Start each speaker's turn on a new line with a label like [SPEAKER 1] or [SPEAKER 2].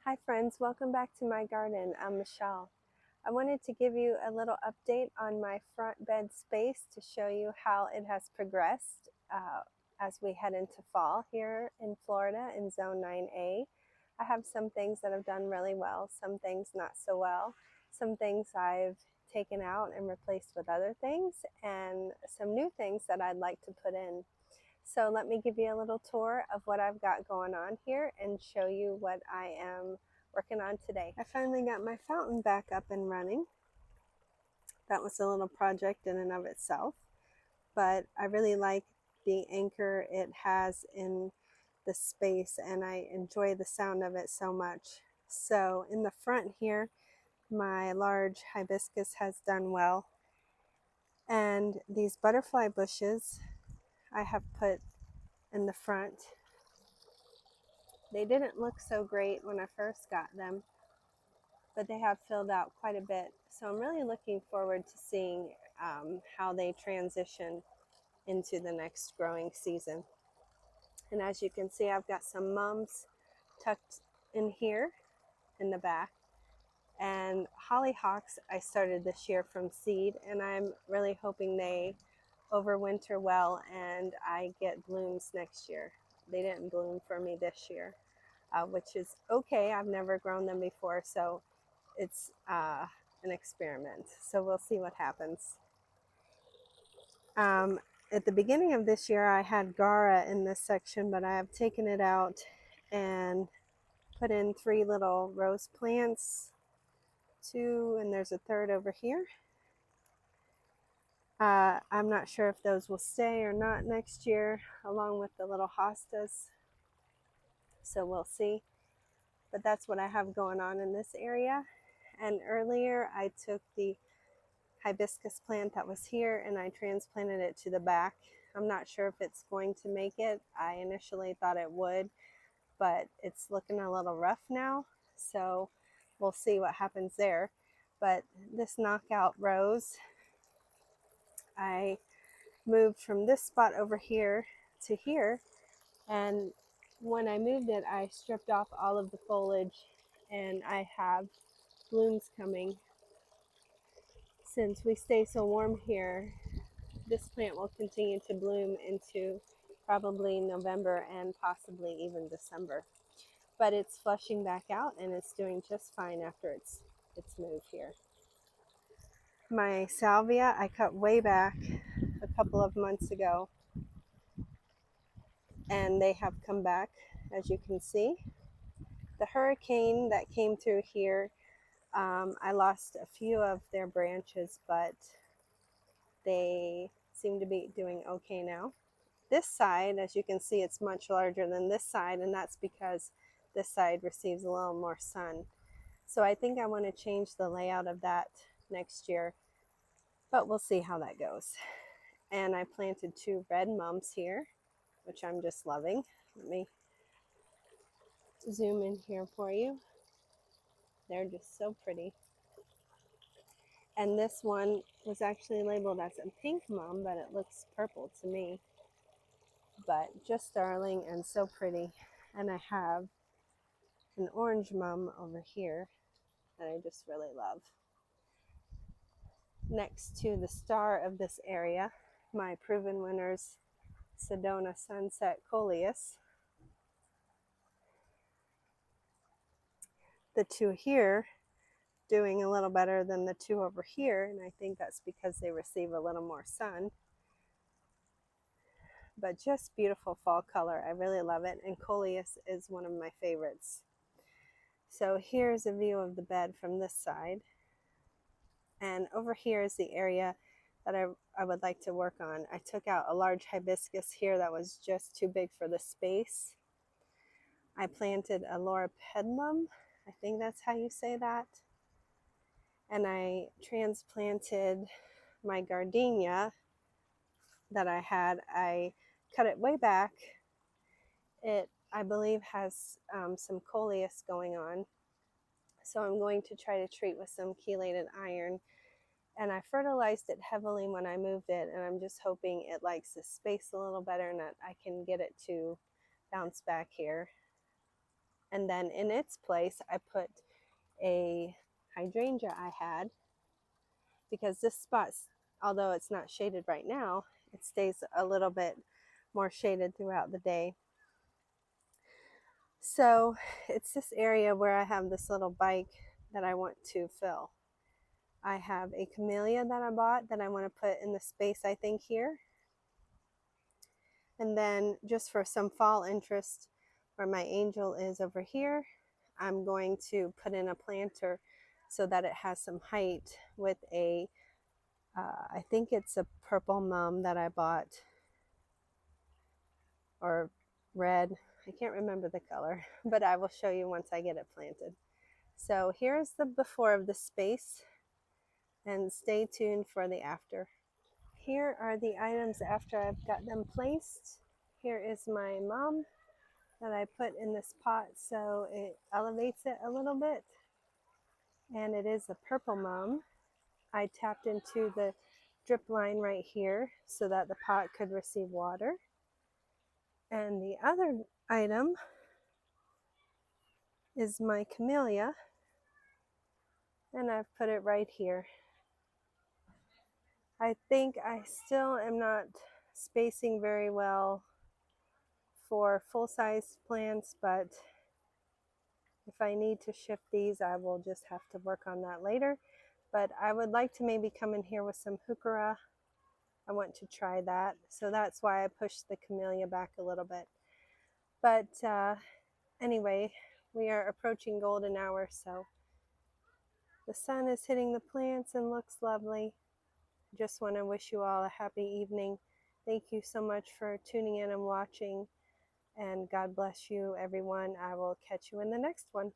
[SPEAKER 1] Hi friends, welcome back to my garden. I'm Michelle. I wanted to give you a little update on my front bed space to show you how it has progressed as we head into fall here in Florida in Zone 9A. I have some things that have done really well, some things not so well, some things I've taken out and replaced with other things, and some new things that I'd like to put in. So let me give you a little tour of what I've got going on here and show you what I am working on today. I finally got my fountain back up and running. That was a little project in and of itself, but I really like the anchor it has in the space and I enjoy the sound of it so much. So in the front here, my large hibiscus has done well, and these butterfly bushes I have put in the front. They didn't look so great when I first got them, but they have filled out quite a bit. So I'm really looking forward to seeing how they transition into the next growing season. And as you can see, I've got some mums tucked in here in the back. And hollyhocks I started this year from seed, and I'm really hoping they overwinter well and I get blooms next year. They didn't bloom for me this year, which is okay. I've never grown them before, so it's an experiment. So we'll see what happens. At the beginning of this year, I had Gara in this section, but I have taken it out and put in 3 little rose plants, 2, and there's a third over here. I'm not sure if those will stay or not next year, along with the little hostas. So we'll see. But that's what I have going on in this area. And earlier I took the hibiscus plant that was here and I transplanted it to the back. I'm not sure if it's going to make it. I initially thought it would, but it's looking a little rough now. So we'll see what happens there. But this knockout rose, I moved from this spot over here to here, and when I moved it, I stripped off all of the foliage and I have blooms coming. Since we stay so warm here, this plant will continue to bloom into probably November and possibly even December. But it's flushing back out and it's doing just fine after its move here. My salvia I cut way back a couple of months ago, and they have come back, as you can see. The hurricane that came through here, I lost a few of their branches, but they seem to be doing okay now. This side, as you can see, it's much larger than this side, and that's because this side receives a little more sun. So I think I want to change the layout of that next year, but we'll see how that goes. And I planted 2 red mums here, which I'm just loving. Let me zoom in here for you. They're just so pretty. And this one was actually labeled as a pink mum, but it looks purple to me. But just darling and so pretty. And I have an orange mum over here that I just really love. Next to the star of this area, my Proven Winners Sedona Sunset Coleus. The 2 here doing a little better than the 2 over here, and I think that's because they receive a little more sun. But just beautiful fall color. I really love it, and Coleus is one of my favorites. So here's a view of the bed from this side, and over here is the area that I would like to work on. I took out a large hibiscus here that was just too big for the space. I planted a loropetalum, I think that's how you say that, and I transplanted my gardenia that I had. I cut it way back. It, I believe, has some coleus going on, so I'm going to try to treat with some chelated iron. And I fertilized it heavily when I moved it, and I'm just hoping it likes the space a little better and that I can get it to bounce back here. And then in its place, I put a hydrangea I had, because this spot, although it's not shaded right now, it stays a little bit more shaded throughout the day. So it's this area where I have this little bike that I want to fill. I have a camellia that I bought that I want to put in the space, I think, here. And then just for some fall interest, where my angel is over here, I'm going to put in a planter so that it has some height with a, I think it's a purple mum that I bought, or red. I can't remember the color, but I will show you once I get it planted. So here's the before of the space, and stay tuned for the after. Here are the items after I've got them placed. Here is my mum that I put in this pot so it elevates it a little bit. And it is a purple mum. I tapped into the drip line right here so that the pot could receive water. And the other item is my camellia, and I've put it right here. I think I still am not spacing very well for full-size plants, but if I need to shift these, I will just have to work on that later. But I would like to maybe come in here with some heuchera. I want to try that. So that's why I pushed the camellia back a little bit. But anyway, we are approaching golden hour, so the sun is hitting the plants and looks lovely. Just want to wish you all a happy evening. Thank you so much for tuning in and watching, and God bless you, everyone. I will catch you in the next one.